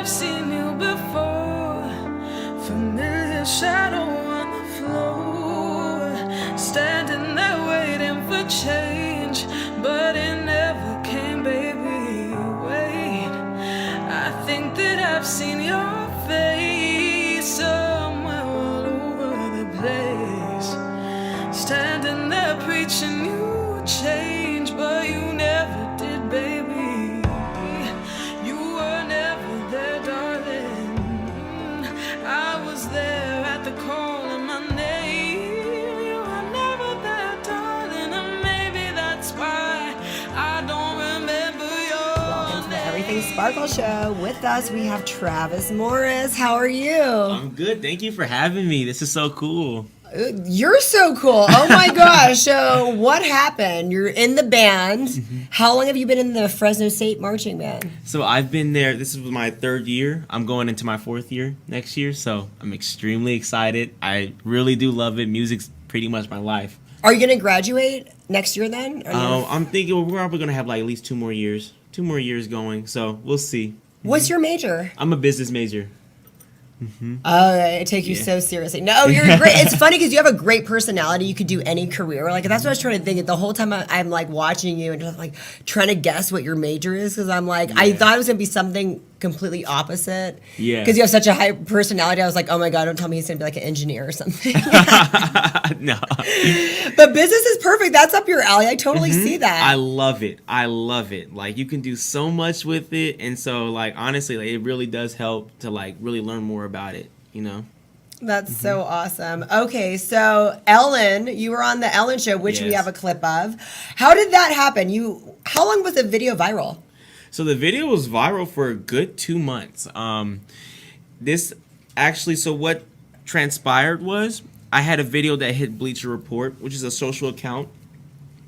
I've seen you before. Familiar shadow on the floor, standing there waiting for change, but it never came, baby. Wait, I think that I've seen your face somewhere all over the place, standing there preaching you change, but you never did, baby. You were never there, darling. I was there at the call of my name. You were never there, darling, and maybe that's why I don't remember your Welcome to the name. Everything Sparkle Show. With us, we have Travis Morris. How are you? I'm good. Thank you for having me. This is so cool. You're so cool. Oh my gosh. So what happened? You're in the band. How long have you been in the Fresno State Marching Band? So I've been there. This is my 3rd year. I'm going into my 4th year next year. So I'm extremely excited. I really do love it. Music's pretty much my life. Are you going to graduate next year then? I'm thinking we're probably going to have like at least 2 more years. 2 more years going. So we'll see. What's your major? I'm a business major. Oh, I take you so seriously. No, you're great. It's funny because you have a great personality. You could do any career. Like, that's what I was trying to think. The whole time I'm like watching you and just like trying to guess what your major is, because I'm like, I thought it was going to be something completely opposite. Yeah. Because you have such a high personality. I was like, oh my God, don't tell me he's going to be like an engineer or something. No. But business is perfect. That's up your alley. I totally see that. I love it. I love it. Like, you can do so much with it. And so, like, honestly, like, it really does help to, like, really learn more about it, you know? That's so awesome. Okay, so Ellen, you were on the Ellen Show, which we Yes. have a clip of. How did that happen? How long was the video viral? So the video was viral for a good 2 months. So what transpired was I had a video that hit Bleacher Report, which is a social account.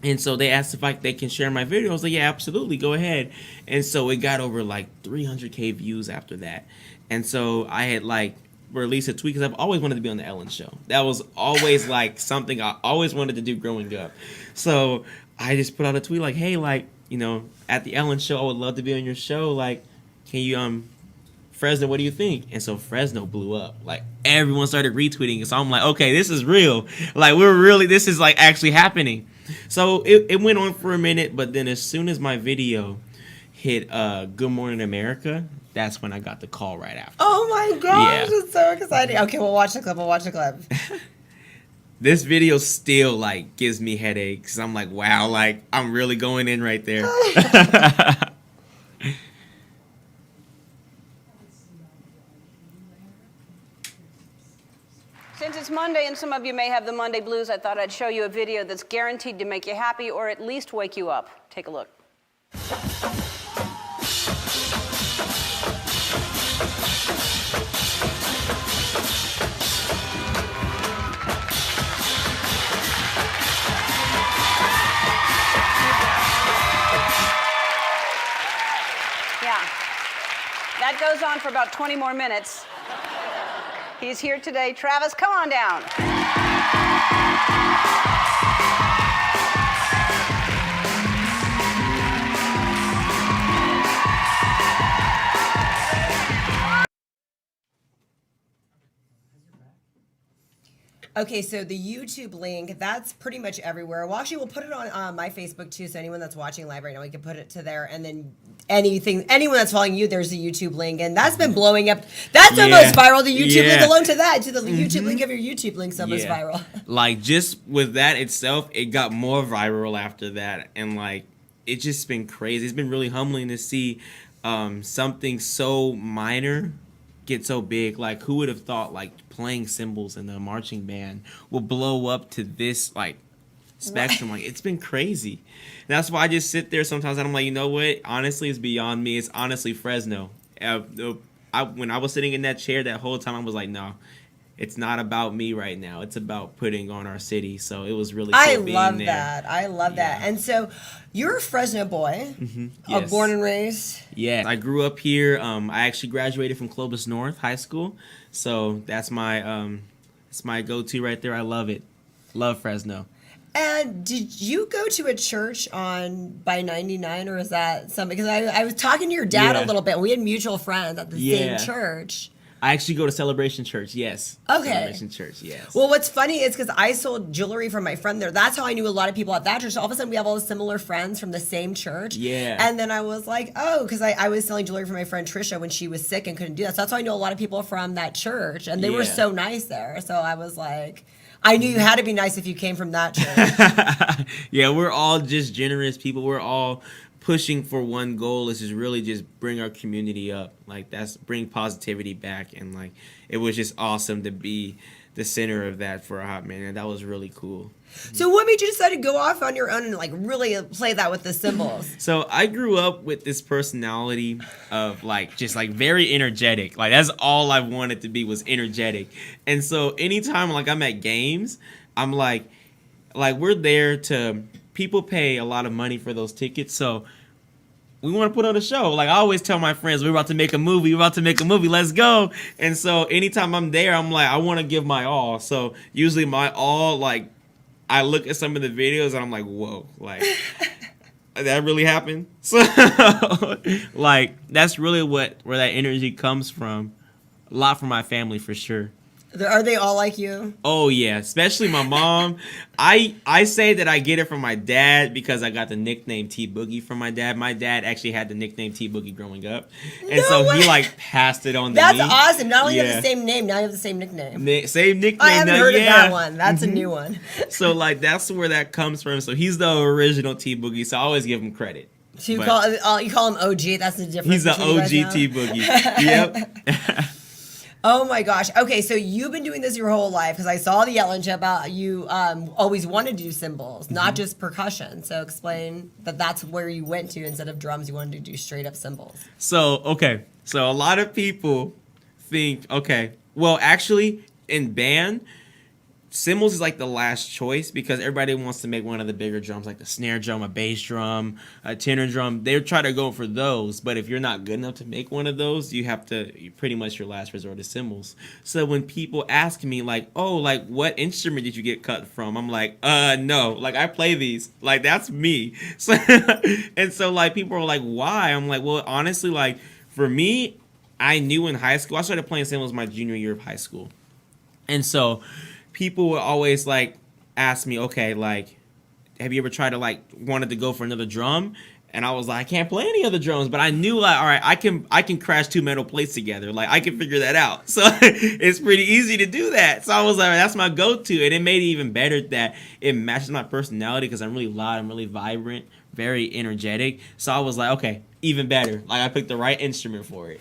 And so they asked if they can share my video. I was like, yeah, absolutely, go ahead. And so it got over like 300K views after that. And so I had like released a tweet because I've always wanted to be on the Ellen Show. That was always like something I always wanted to do growing up. So I just put out a tweet like, hey, like, you know, at the Ellen Show, I would love to be on your show. Like, can you, Fresno, what do you think? And so Fresno blew up. Like, everyone started retweeting it. So I'm like, okay, this is real. Like, this is like actually happening. So it went on for a minute, but then as soon as my video hit Good Morning America, that's when I got the call right after. Oh my gosh, Yeah. it's so exciting. Okay, we'll watch the clip. This video still like gives me headaches. I'm like, wow, like I'm really going in right there. Since it's Monday and some of you may have the Monday blues, I thought I'd show you a video that's guaranteed to make you happy or at least wake you up. Take a look. Yeah, that goes on for about 20 more minutes. He's here today. Travis, come on down. Okay, so the YouTube link, that's pretty much everywhere. Well, actually, we'll put it on my Facebook too, so anyone that's watching live right now, we can put it to there. And then anyone that's following you, there's the YouTube link. And that's been blowing up. That's almost viral. The YouTube link alone to that, to the YouTube link of your YouTube link's almost viral. Like, just with that itself, it got more viral after that. And, like, it's just been crazy. It's been really humbling to see something so minor get so big. Like, who would have thought, like, playing cymbals in the marching band will blow up to this, like, spectrum? Like, it's been crazy. And that's why I just sit there sometimes and I'm like, you know what? Honestly, it's beyond me. It's honestly Fresno. When I was sitting in that chair that whole time, I was like, no, it's not about me right now. It's about putting on our city. So it was really cool being love there. that. I love that. And so you're a Fresno boy, Yes. born and raised. Yeah, I grew up here. I actually graduated from Clovis North High School. So that's my go-to right there. I love it. Love Fresno. And did you go to a church by 99, or is that something? Because I was talking to your dad a little bit. We had mutual friends at the same church. I actually go to Celebration Church, yes. Okay. Celebration Church, yes. Well, what's funny is because I sold jewelry from my friend there. That's how I knew a lot of people at that church. So all of a sudden, we have all the similar friends from the same church. Yeah. And then I was like, oh, because I was selling jewelry for my friend Trisha when she was sick and couldn't do that. So that's how I know a lot of people from that church. And they were so nice there. So I was like, I knew you had to be nice if you came from that church. Yeah, we're all just generous people. We're all pushing for one goal, is just really just bring our community up. Like, bring positivity back. And like, it was just awesome to be the center of that for a hot minute. That was really cool. So what made you decide to go off on your own and like really play that with the symbols? So I grew up with this personality of like just like very energetic. Like, that's all I wanted to be, was energetic. And so anytime like I'm at games, I'm like we're there to, people pay a lot of money for those tickets. So we want to put on a show. Like, I always tell my friends, we're about to make a movie. Let's go. And so anytime I'm there, I'm like, I want to give my all. So usually my all, like, I look at some of the videos and I'm like, whoa, like, that really happened? So, like, that's really where that energy comes from. A lot from my family, for sure. Are they all like you? Oh yeah, especially my mom. I say that I get it from my dad because I got the nickname T Boogie from my dad. My dad actually had the nickname T Boogie growing up, and he like passed it on to me. That's awesome. Not only you have the same name, now you have the same nickname. Same nickname. I haven't heard of that one. That's a new one. So like, that's where that comes from. So he's the original T Boogie. So I always give him credit. So you call him OG. That's the difference. He's the OG T Boogie. Yep. Oh my gosh. Okay, so you've been doing this your whole life, because I saw the Ellen show about you always wanted to do cymbals, not just percussion. So explain that's where you went to. Instead of drums, you wanted to do straight up cymbals. So a lot of people think, well, actually in band, cymbals is like the last choice, because everybody wants to make one of the bigger drums, like the snare drum, a bass drum, a tenor drum. They try to go for those, but if you're not good enough to make one of those, pretty much your last resort is cymbals. So when people ask me like, oh, like what instrument did you get cut from? I'm like, no, like I play these, like that's me. So and so like people are like, why? I'm like, well, honestly, like for me, I knew in high school, I started playing cymbals my junior year of high school, and so people would always like ask me, okay, like, have you ever tried to like wanted to go for another drum? And I was like, I can't play any other drums, but I knew like, all right, I can crash two metal plates together. Like I can figure that out. So it's pretty easy to do that. So I was like, that's my go-to. And it made it even better that it matches my personality, because I'm really loud, I'm really vibrant, very energetic. So I was like, okay, even better. Like I picked the right instrument for it.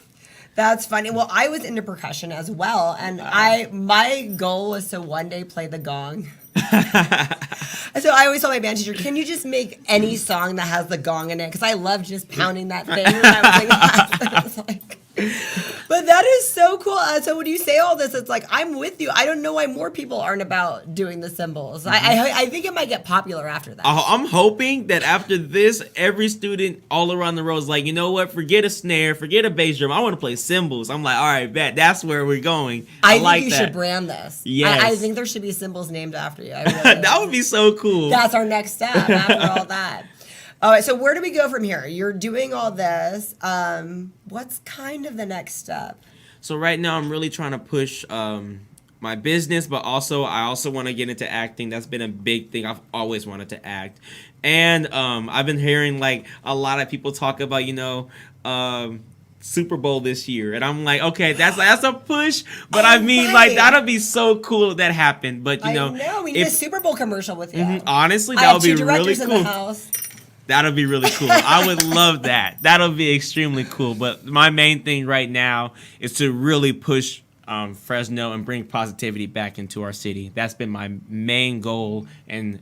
That's funny. Well, I was into percussion as well, and my goal was to one day play the gong. So I always told my band teacher, can you just make any song that has the gong in it? Because I love just pounding that thing when I was like, but that is so cool. So when you say all this, it's like, I'm with you. I don't know why more people aren't about doing the cymbals. I think it might get popular after that. I'm hoping that after this, every student all around the road is like, you know what? Forget a snare, forget a bass drum. I want to play cymbals. I'm like, all right, bet. That's where we're going. I think you should brand this. Yes. I think there should be cymbals named after you. That would be so cool. That's our next step after all that. All right, so where do we go from here? You're doing all this. What's kind of the next step? So right now I'm really trying to push my business, but I also want to get into acting. That's been a big thing. I've always wanted to act. And I've been hearing like a lot of people talk about, Super Bowl this year. And I'm like, okay, that's a push. But I mean, like, that'll be so cool if that happened. But, I know. We need a Super Bowl commercial with you. Honestly, that would be really cool. In the house. That'll be really cool. I would love that. That'll be extremely cool. But my main thing right now is to really push Fresno and bring positivity back into our city. That's been my main goal. And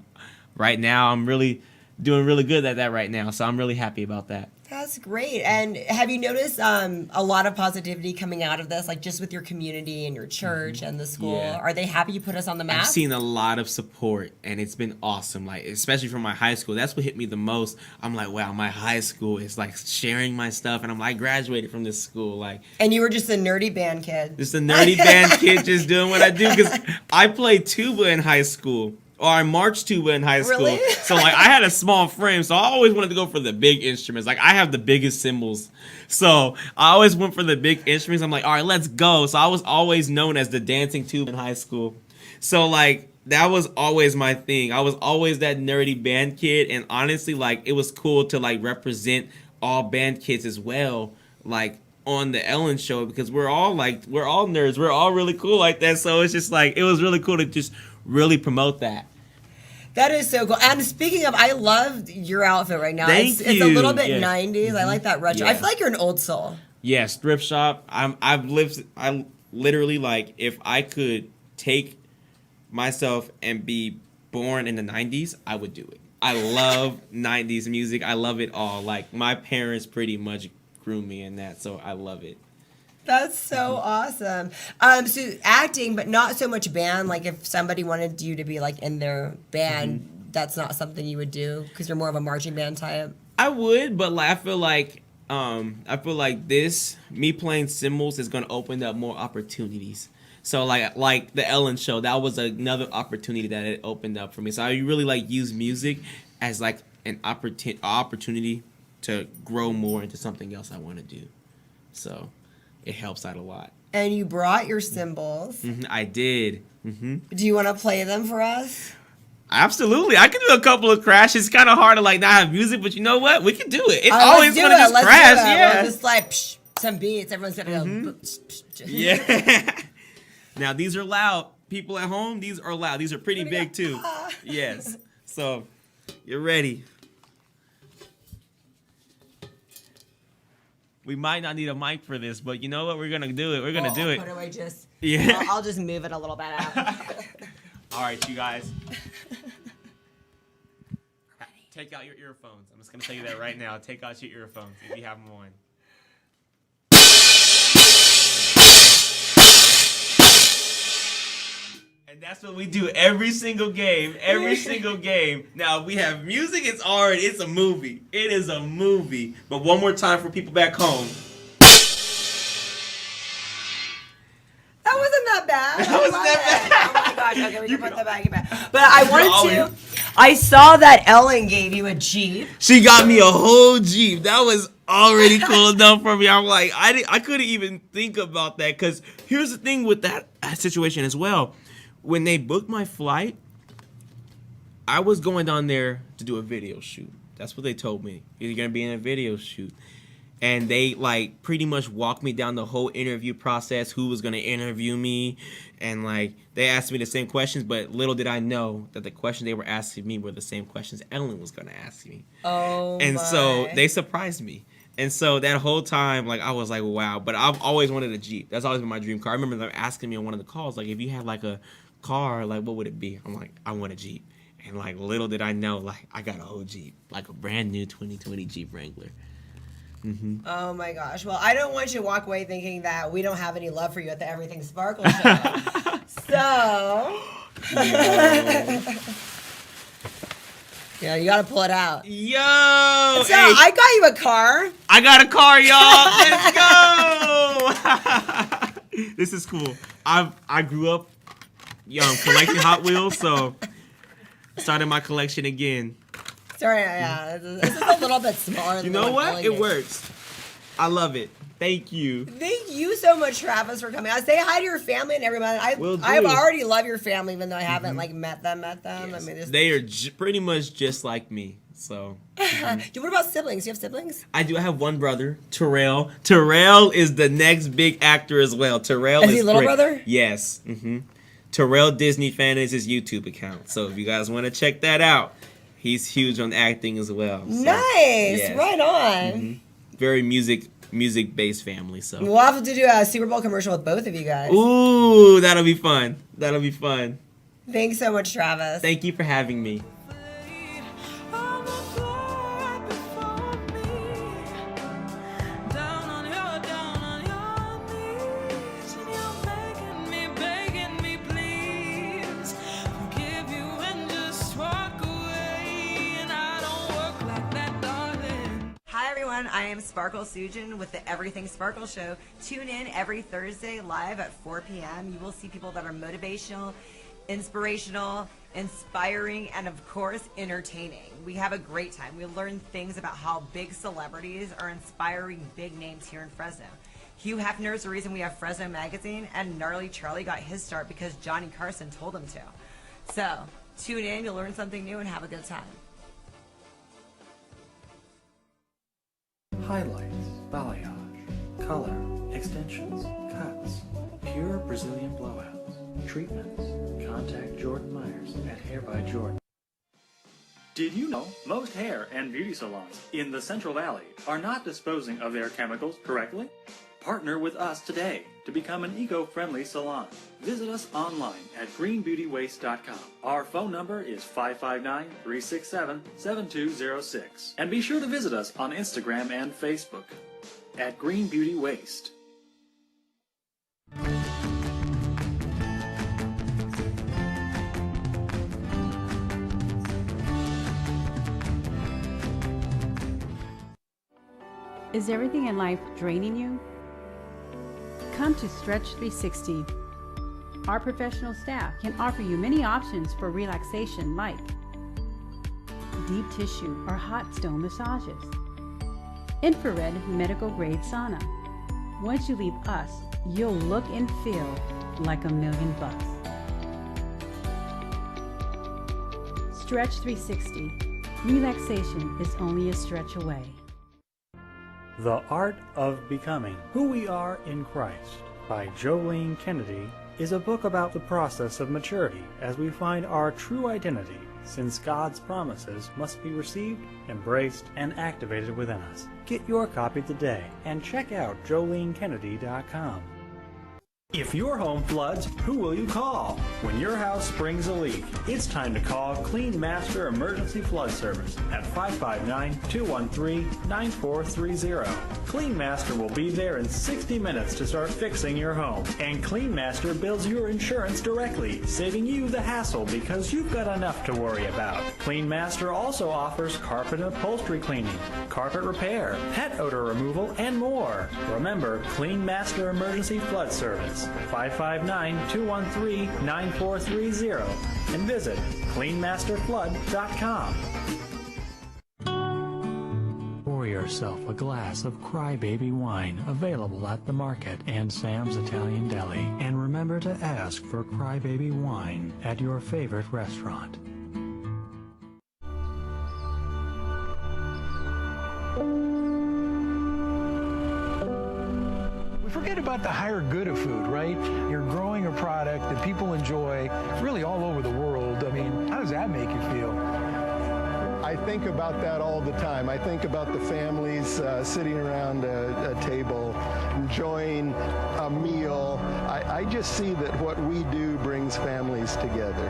right now, I'm really doing really good at that right now. So I'm really happy about that. That's great. And have you noticed a lot of positivity coming out of this, like just with your community and your church and the school? Yeah. Are they happy you put us on the map? I've seen a lot of support, and it's been awesome. Like, especially from my high school. That's what hit me the most. I'm like, wow, my high school is like sharing my stuff, and I'm like, I graduated from this school. Like, and you were just a nerdy band kid. Just a nerdy band kid just doing what I do, because I played tuba in high school. or I marched tuba in high school. Really? So like I had a small frame, so I always wanted to go for the big instruments. Like I have the biggest cymbals, so I always went for the big instruments. I'm like, all right, let's go. So I was always known as the dancing tuba in high school. So like that was always my thing. I was always that nerdy band kid, and honestly, like it was cool to like represent all band kids as well, like on the Ellen show, because we're all nerds. We're all really cool like that. So it's just like it was really cool to just really promote that. That is so cool. And speaking of, I love your outfit right now. Thank It's a you. little bit Yes. 90s. I like that retro. Yeah. I feel like you're an old soul. Yes, thrift shop. I literally like if I could take myself and be born in the 90s, I would do it. I love 90s music. I love it all. Like my parents pretty much grew me in that, so I love it. That's so awesome. So acting, but not so much band. Like if somebody wanted you to be like in their band, that's not something you would do because you're more of a marching band type. I would, but like I feel like this me playing cymbals is gonna open up more opportunities. So like the Ellen show, that was another opportunity that it opened up for me. So I really like use music as like an opportunity to grow more into something else I want to do. So it helps out a lot. And you brought your cymbals. I did. Do you want to play them for us? Absolutely. I can do a couple of crashes. It's kind of hard to like not have music, but you know what? We can do it. It's Let's always do going to it. just Let's crash. do it. Yeah. We'll just like some beats. Everyone's gonna go. Yeah. Now these are loud. People at home, these are loud. These are pretty big too. Yes. So you're ready. We might not need a mic for this, but you know what? We're gonna do it. We're gonna do it. What do I just? Yeah. I'll just move it a little bit out. All right, you guys. Take out your earphones. I'm just gonna tell you that right now. Take out your earphones if you have them on. And that's what we do every single game. Every single game. Now, if we have music, it's a movie. It is a movie. But one more time for people back home. That wasn't that bad. That wasn't that bad. Oh my gosh. Okay, we You can put can- that back. But I wanted to. always- I saw that Ellen gave you a Jeep. She got me a whole Jeep. That was already cool enough for me. I'm like, I couldn't even think about that. Because here's the thing with that situation as well. When they booked my flight, I was going down there to do a video shoot. That's what they told me. You're going to be in a video shoot. And they like pretty much walked me down the whole interview process, who was going to interview me. And like they asked me the same questions, but little did I know that the questions they were asking me were the same questions Ellen was going to ask me. Oh, And my. so they surprised me. And so that whole time, like I was like, wow. But I've always wanted a Jeep. That's always been my dream car. I remember them asking me on one of the calls, like, if you had like a car, like what would it be? I'm like, I want a Jeep. And like little did I know, like I got a whole Jeep, like a brand new 2020 Jeep Wrangler. Oh my gosh. Well, I don't want you to walk away thinking that we don't have any love for you at the Everything Sparkle show. So. Yeah, you got to pull it out. Yo! So hey, I got you a car. I got a car, y'all. Let's go! This is cool. I grew up collecting Hot Wheels, so started my collection again. Sorry, yeah, this is a little bit smaller. You than know the one what? Ellen It gave. works. I love it. Thank you. Thank you so much, Travis, for coming. I say hi to your family and everybody. Will do. I've already love your family, even though I haven't like met them. Yes. I mean, it's, They are pretty much just like me. So Dude, what about siblings? Do you have siblings? I do. I have one brother, Terrell. Terrell is the next big actor as well. Terrell Is is he little great. brother? Yes. Terrell Disney Fan is his YouTube account. So if you guys want to check that out, he's huge on acting as well. So, Nice, yes. right on. Very music based family. So We'll have to do a Super Bowl commercial with both of you guys. ooh, that'll be fun. That'll be fun. Thanks so much, Travis. Thank you for having me. On the floor right before me, down on your knees, and you're begging me, please, forgive you and just walk away. And I don't work like that, darling. Hi everyone, I am Sparkle Sujin with the Everything Sparkle Show. Tune in every Thursday live at 4 p.m. You will see people that are motivational, inspirational, inspiring, and of course, entertaining. We have a great time. We learn things about how big celebrities are inspiring big names here in Fresno. Hugh Hefner is the reason we have Fresno Magazine, and Gnarly Charlie got his start because Johnny Carson told him to. So, tune in, you'll learn something new, and have a good time. Highlights, balayage, color, extensions, cuts, pure Brazilian blowouts, treatments. Contact Jordan Myers at Hair by Jordan. Did you know most hair and beauty salons in the Central Valley are not disposing of their chemicals correctly? Partner with us today to become an eco-friendly salon. Visit us online at greenbeautywaste.com. Our phone number is 559-367-7206. And be sure to visit us on Instagram and Facebook at Green Beauty Waste. Is everything in life draining you? Come to Stretch 360. Our professional staff can offer you many options for relaxation like deep tissue or hot stone massages, infrared medical grade sauna. Once you leave us, you'll look and feel like $1,000,000. Stretch 360. Relaxation is only a stretch away. The Art of Becoming Who We Are in Christ by Jolene Kennedy is a book about the process of maturity as we find our true identity, since God's promises must be received, embraced, and activated within us. Get your copy today and check out jolenekennedy.com. If your home floods, who will you call? When your house springs a leak, it's time to call Clean Master Emergency Flood Service at 559-213-9430. Clean Master will be there in 60 minutes to start fixing your home. And Clean Master bills your insurance directly, saving you the hassle because you've got enough to worry about. Clean Master also offers carpet and upholstery cleaning, carpet repair, pet odor removal, and more. Remember, Clean Master Emergency Flood Service. 559-213-9430 and visit cleanmasterflood.com. Pour yourself a glass of Crybaby wine available at the market and Sam's Italian Deli. And remember to ask for Crybaby wine at your favorite restaurant. Forget about the higher good of food, right? You're growing a product that people enjoy really all over the world. I mean, how does that make you feel? I think about that all the time. I think about the families sitting around a table, enjoying a meal. I just see that what we do brings families together.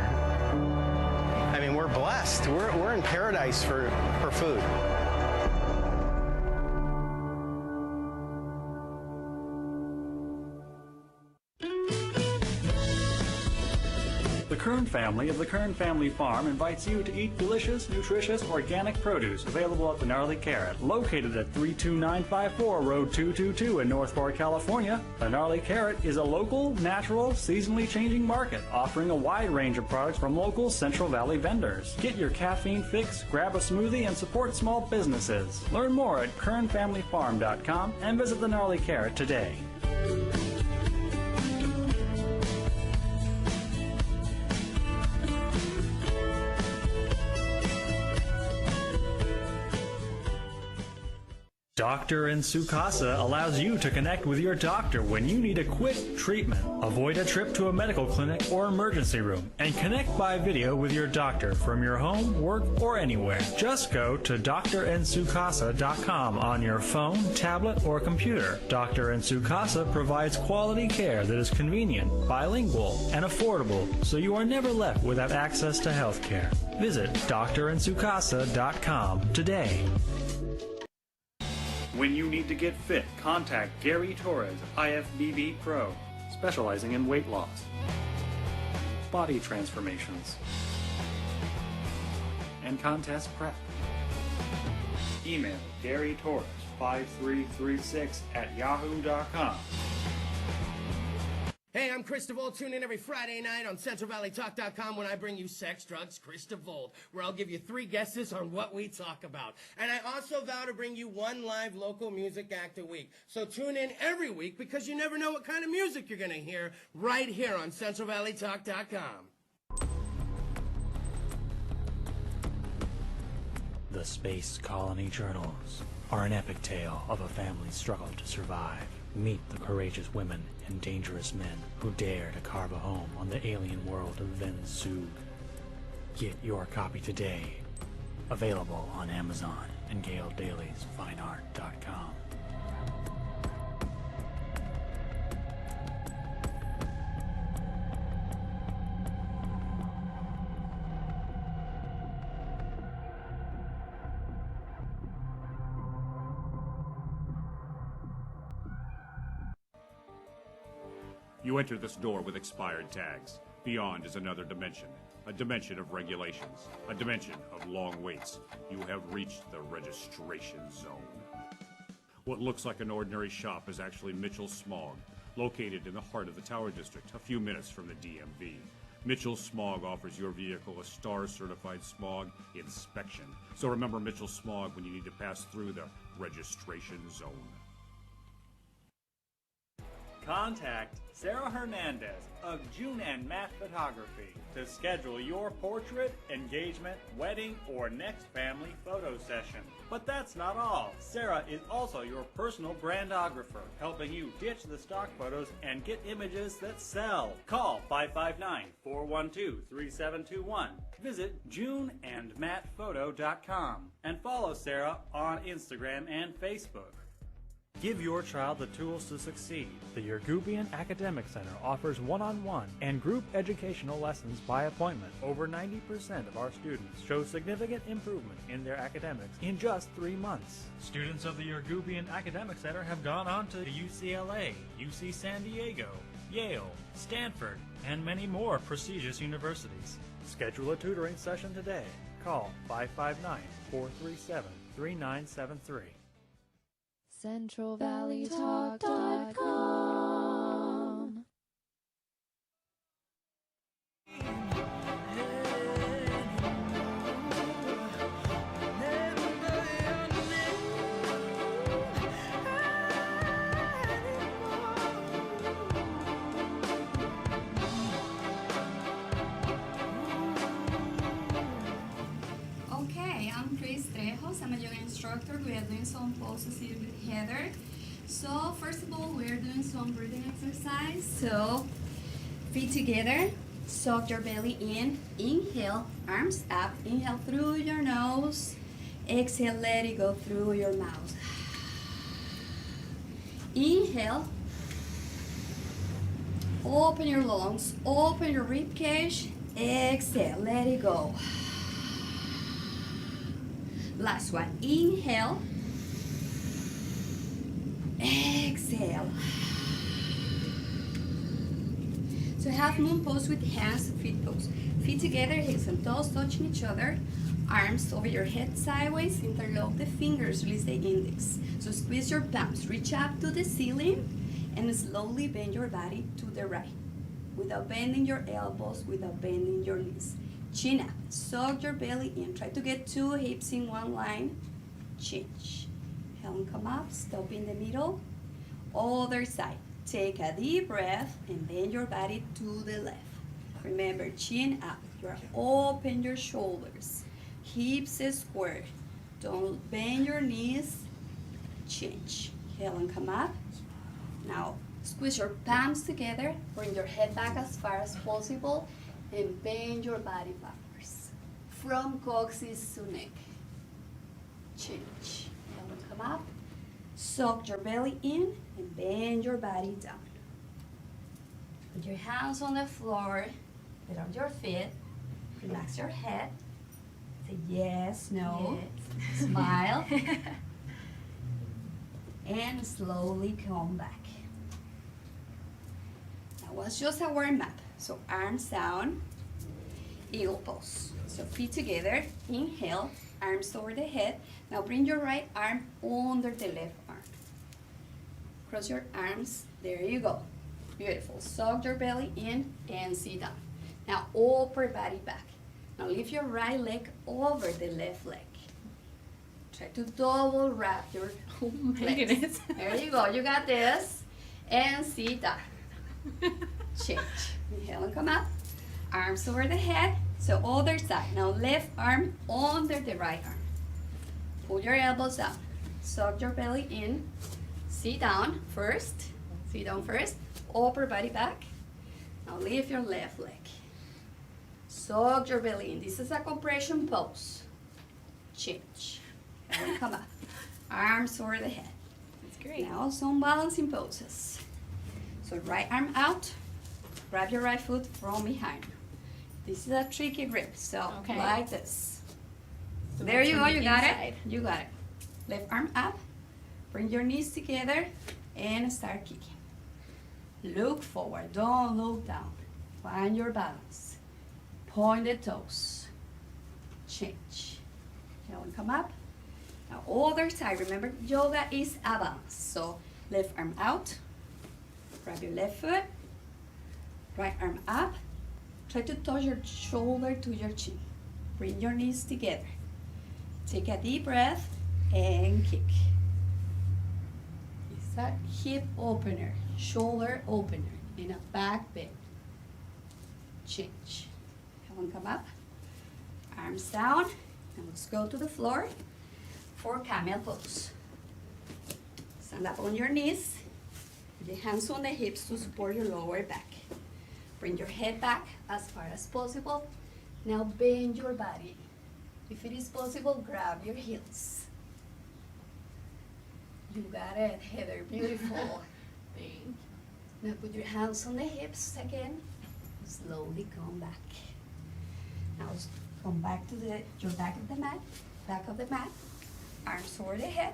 I mean, we're blessed. We're in paradise for food. The Kern family of the Kern Family Farm invites you to eat delicious, nutritious, organic produce available at the Gnarly Carrot, located at 32954 Road 222 in North Fork, California. The Gnarly Carrot is a local, natural, seasonally changing market, offering a wide range of products from local Central Valley vendors. Get your caffeine fix, grab a smoothie, and support small businesses. Learn more at kernfamilyfarm.com and visit the Gnarly Carrot today. Dr. in Sukasa allows you to connect with your doctor when you need a quick treatment. Avoid a trip to a medical clinic or emergency room and connect by video with your doctor from your home, work, or anywhere. Just go to drinsukasa.com on your phone, tablet, or computer. Dr. in Sukasa provides quality care that is convenient, bilingual, and affordable, so you are never left without access to health care. Visit drinsukasa.com today. When you need to get fit, contact Gary Torres, IFBB Pro, specializing in weight loss, body transformations, and contest prep. Email Gary Torres 5336 at yahoo.com. Hey, I'm Cris. Tune in every Friday night on CentralValleyTalk.com when I bring you Sex, Drugs, Cris, where I'll give you 3 guesses on what we talk about. And I also vow to bring you 1 live local music act a week. So tune in every week because you never know what kind of music you're going to hear right here on CentralValleyTalk.com. The Space Colony Journals are an epic tale of a family's struggle to survive. Meet the courageous women and dangerous men who dare to carve a home on the alien world of Vensu. Get your copy today. Available on Amazon and Gail Daly's FineArt.com. You enter this door with expired tags. Beyond is another dimension, a dimension of regulations, a dimension of long waits. You have reached the registration zone. What looks like an ordinary shop is actually Mitchell Smog, located in the heart of the Tower District, a few minutes from the DMV. Mitchell Smog offers your vehicle a STAR-certified smog inspection. So remember Mitchell Smog when you need to pass through the registration zone. Contact Sarah Hernandez of June and Matt Photography to schedule your portrait, engagement, wedding, or next family photo session. But that's not all. Sarah is also your personal brandographer, helping you ditch the stock photos and get images that sell. Call 559-412-3721. Visit JuneandMattPhoto.com and follow Sarah on Instagram and Facebook. Give your child the tools to succeed. The Yergubian Academic Center offers one-on-one and group educational lessons by appointment. Over 90% of our students show significant improvement in their academics in just 3 months. Students of the Yergubian Academic Center have gone on to UCLA, UC San Diego, Yale, Stanford, and many more prestigious universities. Schedule a tutoring session today. Call 559-437-3973. CentralValleyTalk.com. Okay, I'm Cris Trejos. I'm a yoga instructor. We are doing some poses here with Heather. So first of all, we're doing some breathing exercise. So feet together, suck your belly in, inhale, arms up, inhale through your nose, exhale, let it go through your mouth. Inhale, open your lungs, open your rib cage, exhale, let it go. Last one, inhale, exhale. So half moon pose with hands, feet pose. Feet together, hips and toes touching each other. Arms over your head sideways, interlock the fingers, release the index. So squeeze your palms, reach up to the ceiling, and slowly bend your body to the right. Without bending your elbows, without bending your knees. Chin up, suck your belly in. Try to get 2 hips in one line. Change. Helm come up, stop in the middle. Other side. Take a deep breath and bend your body to the left. Remember, chin up. You're open your shoulders. Hips square. Don't bend your knees. Change. Helm come up. Now, squeeze your palms together. Bring your head back as far as possible. And bend your body backwards. From coccyx to neck. Change. Helm come up. Suck your belly in and bend your body down. Put your hands on the floor. Put on your feet. Relax your head. Say yes, no. Yes. Smile. And slowly come back. That was just a warm-up. So arms down, eagle pose. So feet together, inhale, arms over the head. Now bring your right arm under the left arm. Cross your arms, there you go. Beautiful. Suck your belly in and sit down. Now upper body back. Now lift your right leg over the left leg. Try to double wrap your legs. goodness. There you go. You got this. And sit down. Change. Inhale and come up. Arms over the head. So other side. Now left arm under the right arm. Pull your elbows down. Suck your belly in. Sit down first. Sit down first. Upper body back. Now lift your left leg. Suck your belly in. This is a compression pose. Change. And come up. Arms over the head. That's great. Now some balancing poses. So right arm out. Grab your right foot from behind. This is a tricky grip. So Okay. like this. So There you from go. the You got inside. it. You got it. Left arm up. Bring your knees together and start kicking. Look forward. Don't look down. Find your balance. Point the toes. Change. Now we come up. Now other side. Remember, yoga is a balance. So left arm out. Grab your left foot. Right arm up. Try to touch your shoulder to your chin. Bring your knees together. Take a deep breath and kick. It's a hip opener, shoulder opener, and a back bend. Change. Have one come up. Arms down. And let's go to the floor for camel pose. Stand up on your knees. Put your hands on the hips to support your lower back. Bring your head back as far as possible. Now bend your body. If it is possible, grab your heels. You got it, Heather. Beautiful. Now put your hands on the hips again. Slowly come back. Now come back to your back of the mat. Back of the mat. Arms over the head.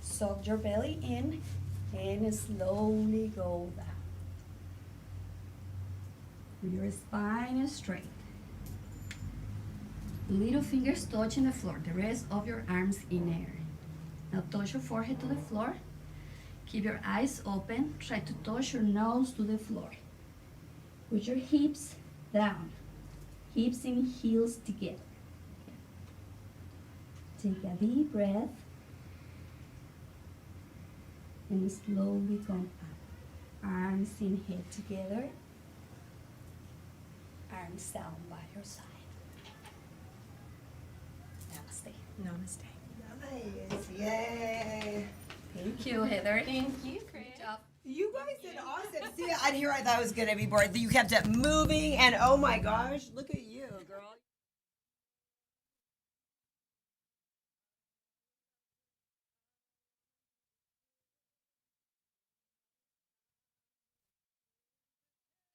Suck your belly in and slowly go down. Your spine is straight. Little fingers touching the floor, the rest of your arms in air. Now touch your forehead to the floor. Keep your eyes open. Try to touch your nose to the floor. Put your hips down. Hips and heels together. Take a deep breath. And slowly come up. Arms and head together. Arms down by your side. Namaste. Namaste. Nice. Yay. Thank you, Heather. Thank you, Cris. Good job. You guys did awesome. See, I here I thought it was gonna be bored. You kept it moving, and oh my gosh, look at you, girl.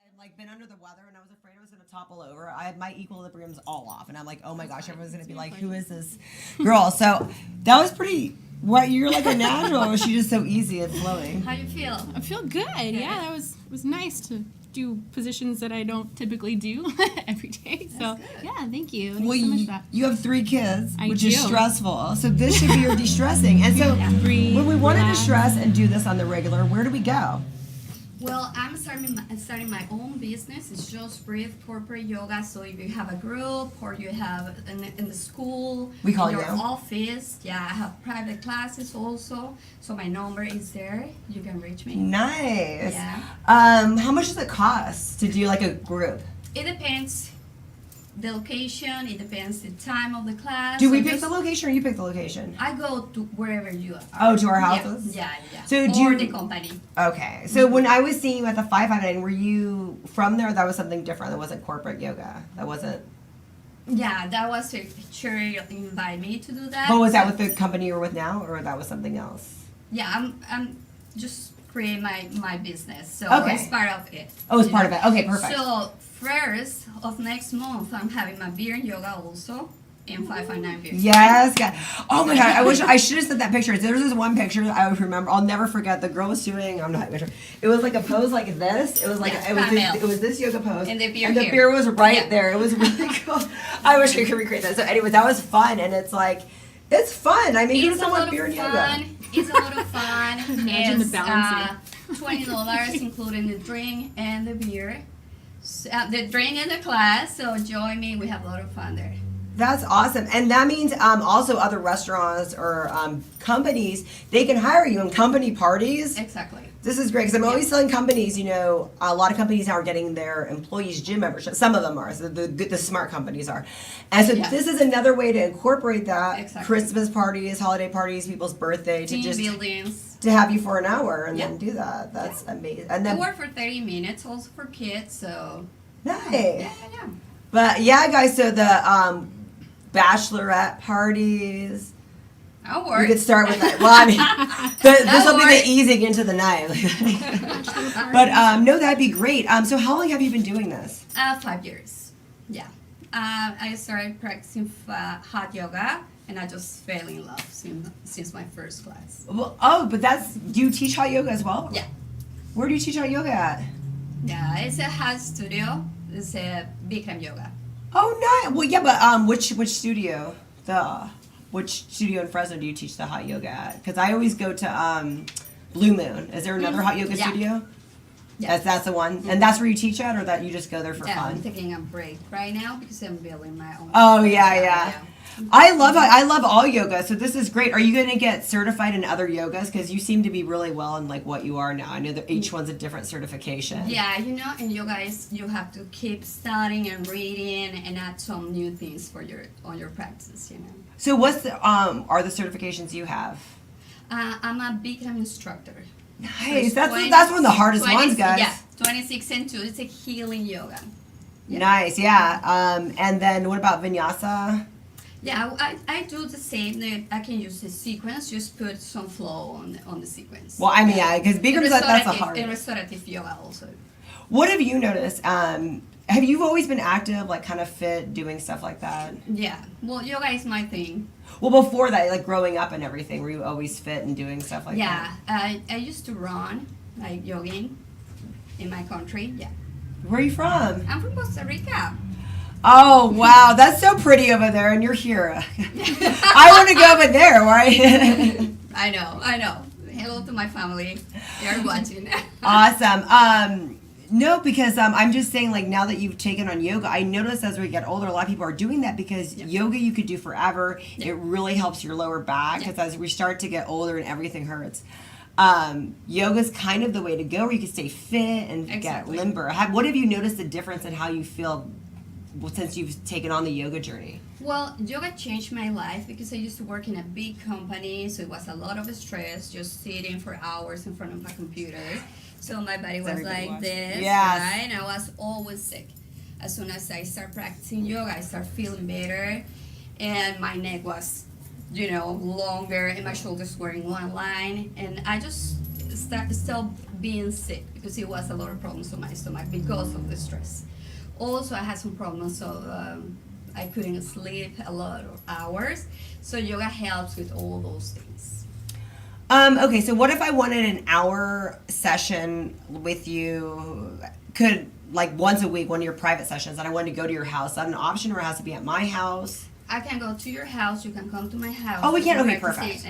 I'd like been under the weather, and I was afraid I was gonna topple over. I had my equilibrium's all off, and I'm like, oh my gosh, everyone's gonna be like, who is this girl? So that was pretty. What, you're like a natural, or was she just so easy and flowing? How you feel? I feel good. Yeah, that was nice to do positions that I don't typically do every day. So yeah, thank you. Thanks Well, so much for that. you have 3 kids, I which do. is stressful. So this should be your de-stressing. And so Breathe, when we want to relax. de-stress and do this on the regular, where do we go? Well, I'm starting my own business. It's just Breathe Corporate Yoga. So if you have a group or you have in the school, We call in your you. office, yeah, I have private classes also. So my number is there. You can reach me. Nice. Yeah. How much does it cost to do like a group? It depends. The location, it depends the time of the class. Do we So pick just- the location or you pick the location? I go to wherever you are. Oh, to our Yeah, houses? Yeah, yeah. So or do you- the company. Okay. So when I was seeing you at the 559, were you from there? Or that was something different. That wasn't corporate yoga. That wasn't. Yeah, that was a teacher invited me to do that. But was that with the company you're with now, or that was something else? Yeah, I'm just create my business, so Okay. it's part of it. Oh, it's you part know. of it. Okay, perfect. So first of next month, I'm having my beer and yoga also in 559 beer. Yes, God. Oh my God! I wish I should have sent that picture. There was this one picture I would remember. I'll never forget. The girl was doing. I'm not even sure. It was like a pose like this. It was like Yeah, it was this yoga pose, And the beer and the here. beer was right Yeah. there. It was really cool. I wish I could recreate that. So anyway, that was fun, and it's like it's fun. I mean, who It's a doesn't lot want of beer and yoga? fun. It's a lot of fun. Imagine the It's, balancing. $20, including the drink and the beer. The drink and the class. So join me. We have a lot of fun there. That's awesome. And that means also other restaurants or companies, they can hire you in company parties. Exactly. This is great because I'm always telling companies, you know, a lot of companies now are getting their employees gym membership. Some of them are, so the smart companies are. And so this is another way to incorporate that. Exactly. Christmas parties, holiday parties, people's birthday, to Team just buildings. to have you for an hour and then do that. That's amazing. And then We work for 30 minutes also for kids, so. nice. Yeah. But yeah, guys, so the bachelorette parties. I'll work. We could start with that. Well, I mean, this will be the easing into the night. But no, that'd be great. So how long have you been doing this? 5 years. Yeah. I started practicing hot yoga, and I just fell in love since my first class. Well, but do you teach hot yoga as well? Yeah. Where do you teach hot yoga at? Yeah, it's a hot studio. It's a Bikram yoga. Oh, nice. Well, yeah, but which studio? Which studio in Fresno do you teach the hot yoga at? Because I always go to Blue Moon. Is there another hot yoga studio? Yeah. That's the one? And that's where you teach at, or that you just go there for fun? I'm taking a break right now because I'm building my own. Oh, yeah. I love all yoga, so this is great. Are you going to get certified in other yogas? Because you seem to be really well in like what you are now. I know that each one's a different certification. Yeah, you know, in yoga you have to keep studying and reading and add some new things for your practice. You know. So what's are the certifications you have? I'm a Bikram instructor. Nice. That's one of the hardest ones, guys. Yeah, 26 and 2. It's a healing yoga. Yeah. Nice, yeah. And then what about vinyasa? Yeah, I do the same. I can use the sequence, just put some flow on the sequence. Well, I mean, yeah, because Bikram's that's a hard. And restorative yoga also. What have you noticed? Have you always been active, like kind of fit, doing stuff like that? Yeah. Well, yoga is my thing. Well, before that, like growing up and everything, were you always fit and doing stuff like that? Yeah. I used to run, like jogging, in my country. Yeah. Where are you from? I'm from Costa Rica. Oh, wow. That's so pretty over there, and you're here. I want to go over there, right? I know. Hello to my family. They're watching. Awesome. No, because I'm just saying, like, now that you've taken on yoga, I notice as we get older, a lot of people are doing that because yoga you could do forever. It really helps your lower back because as we start to get older and everything hurts. Yoga's kind of the way to go where you can stay fit and get limber. What have you noticed the difference in how you feel since you've taken on the yoga journey? Well, yoga changed my life because I used to work in a big company, so it was a lot of stress, just sitting for hours in front of a computer. So my body was like this, right? And I was always sick. As soon as I start practicing yoga, I start feeling better, and my neck was, longer, and my shoulders were in one line, and I just stopped being sick because it was a lot of problems on my stomach because of the stress. Also, I had some problems, so I couldn't sleep a lot of hours. So yoga helps with all those things. Okay, so what if I wanted an hour session with you? Could, like, once a week, one of your private sessions, and I wanted to go to your house. Is that an option, or it has to be at my house? I can go to your house. You can come to my house. Oh, we can? Okay, perfect.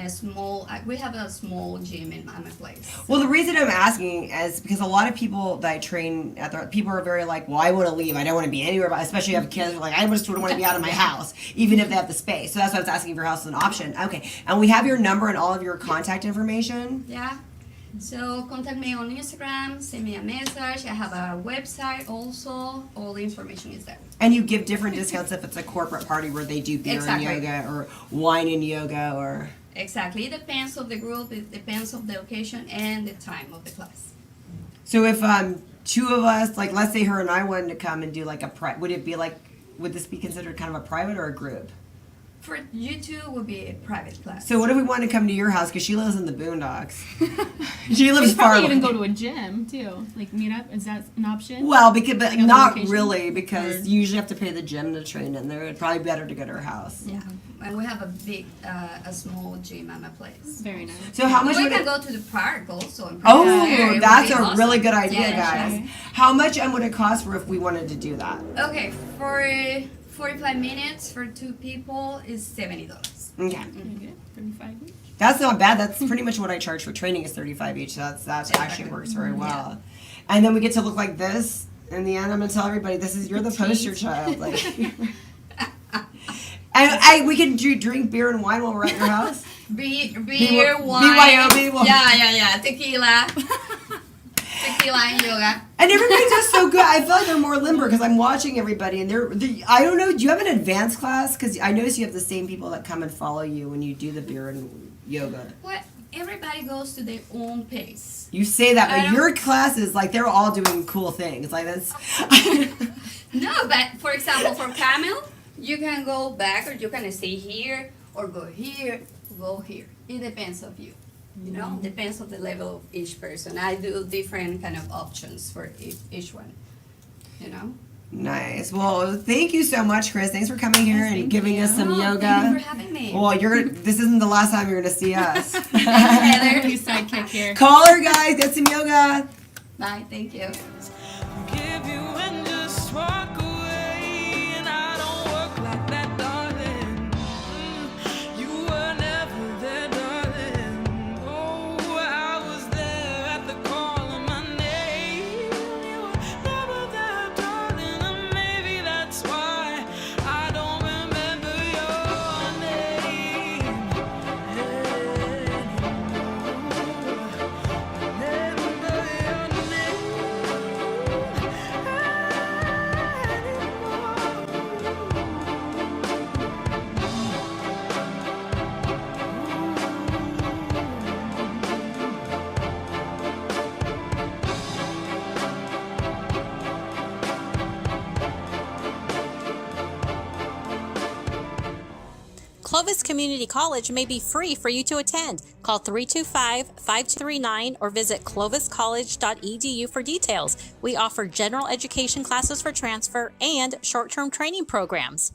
We have a small gym in my place. Well, the reason I'm asking is because a lot of people that I train people are very like, well, I want to leave. I don't want to be anywhere, but especially if you have kids, like, I just want to be out of my house, even if they have the space. So that's why I was asking if your house is an option. Okay, and we have your number and all of your contact information. Yeah. So contact me on Instagram, send me a message. I have a website also. All the information is there. And you give different discounts if it's a corporate party where they do beer and yoga or wine and yoga or... Exactly. It depends on the group. It depends on the occasion and the time of the class. So if two of us, like let's say her and I wanted to come and do like would this be considered kind of a private or a group? For you two, it would be a private class. So what if we want to come to your house because she lives in the boondocks? She lives far away. Probably even go to a gym too, like meet up. Is that an option? Well, but not really because you usually have to pay the gym to train in there. It'd probably be better to go to her house. Yeah, and we have a small gym at my place. Very nice. So how much? We can go to the park also. Oh, that's a really good idea, yeah, guys. How much would it cost for if we wanted to do that? Okay, for 45 minutes for two people is $70. Okay. Okay, 35 each. That's not bad. That's pretty much what I charge for training is 35 each. So that actually works very well. And then we get to look like this. In the end, I'm gonna tell everybody you're the poster child. Like, and we can drink beer and wine while we're at your house. Beer, wine. BYOB. Yeah. Tequila. Tequila and yoga. And everybody does so good. I feel like they're more limber because I'm watching everybody, and I don't know. Do you have an advanced class? Because I notice you have the same people that come and follow you when you do the beer and yoga. Well, everybody goes to their own pace. You say that, but your classes, like, they're all doing cool things. Like, that's... No, but, for example, for camel, you can go back, or you can stay here, or go here, go here. It depends of you. You know, depends on the level of each person. I do different kind of options for each one, you know? Nice. Well, thank you so much, Cris. Thanks for coming here and giving us some yoga. Thank you for having me. Well, this isn't the last time you're going to see us. Heather, new sidekick here. Call her, guys. Get some yoga. Bye. Thank you. Give you and just walk away, and I don't work like that, darling. You were never there, darling. Oh, I was there at the call of my name. You were never there, darling, and maybe that's why I don't remember your name Clovis Community College may be free for you to attend. Call 325-5239 or visit cloviscollege.edu for details. We offer general education classes for transfer and short-term training programs.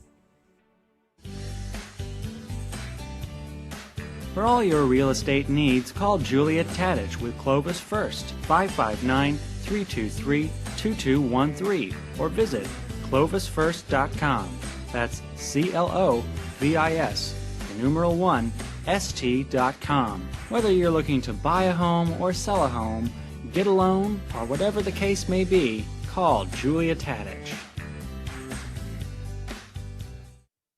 For all your real estate needs, call Julia Tadich with Clovis First, 559-323-2213, or visit clovisfirst.com. That's CLOVIS, the numeral 1, ST.com. Whether you're looking to buy a home or sell a home, get a loan, or whatever the case may be, call Julia Tadich.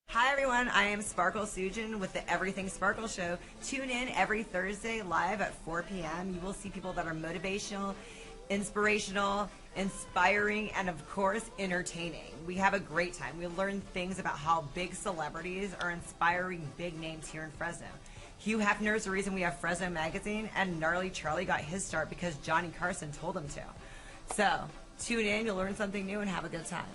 Hi everyone, I am Sparkle Sujin with the Everything Sparkle Show. Tune in every Thursday live at 4 p.m. You will see people that are motivational, inspirational, inspiring, and of course, entertaining. We have a great time. We learn things about how big celebrities are inspiring big names here in Fresno. Hugh Hefner is the reason we have Fresno Magazine, and Gnarly Charlie got his start because Johnny Carson told him to. So, tune in, you'll learn something new, and have a good time.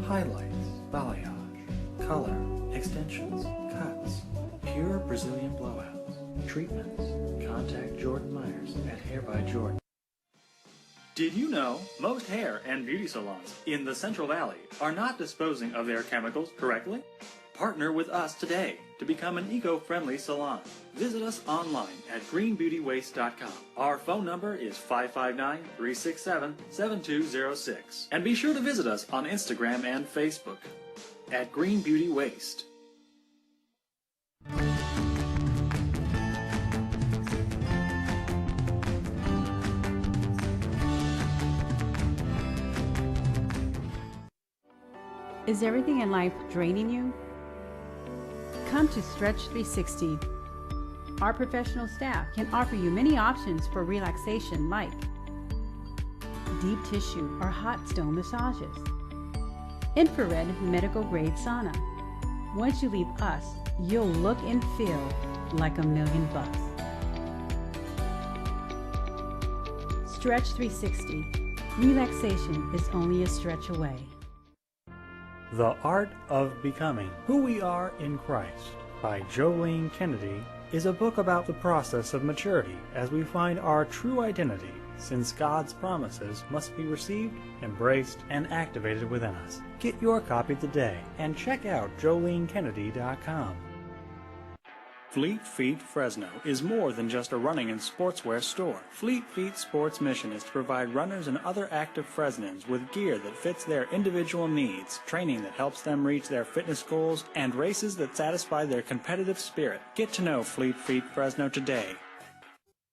Highlights, balayage, color, extensions, cuts, pure Brazilian blowouts, treatments. Contact Jordan Myers at Hair by Jordan. Did you know most hair and beauty salons in the Central Valley are not disposing of their chemicals correctly? Partner with us today to become an eco-friendly salon. Visit us online at greenbeautywaste.com. Our phone number is 559-367-7206. And be sure to visit us on Instagram and Facebook at Green Beauty Waste. Is everything in life draining you? Come to Stretch 360. Our professional staff can offer you many options for relaxation like deep tissue or hot stone massages, infrared medical grade sauna. Once you leave us, you'll look and feel like $1,000,000. Stretch 360. Relaxation is only a stretch away. The Art of Becoming Who We Are in Christ by Jolene Kennedy is a book about the process of maturity as we find our true identity, since God's promises must be received, embraced, and activated within us. Get your copy today and check out JoleneKennedy.com. Fleet Feet Fresno is more than just a running and sportswear store. Fleet Feet Sports' mission is to provide runners and other active Fresnans with gear that fits their individual needs, training that helps them reach their fitness goals, and races that satisfy their competitive spirit. Get to know Fleet Feet Fresno today.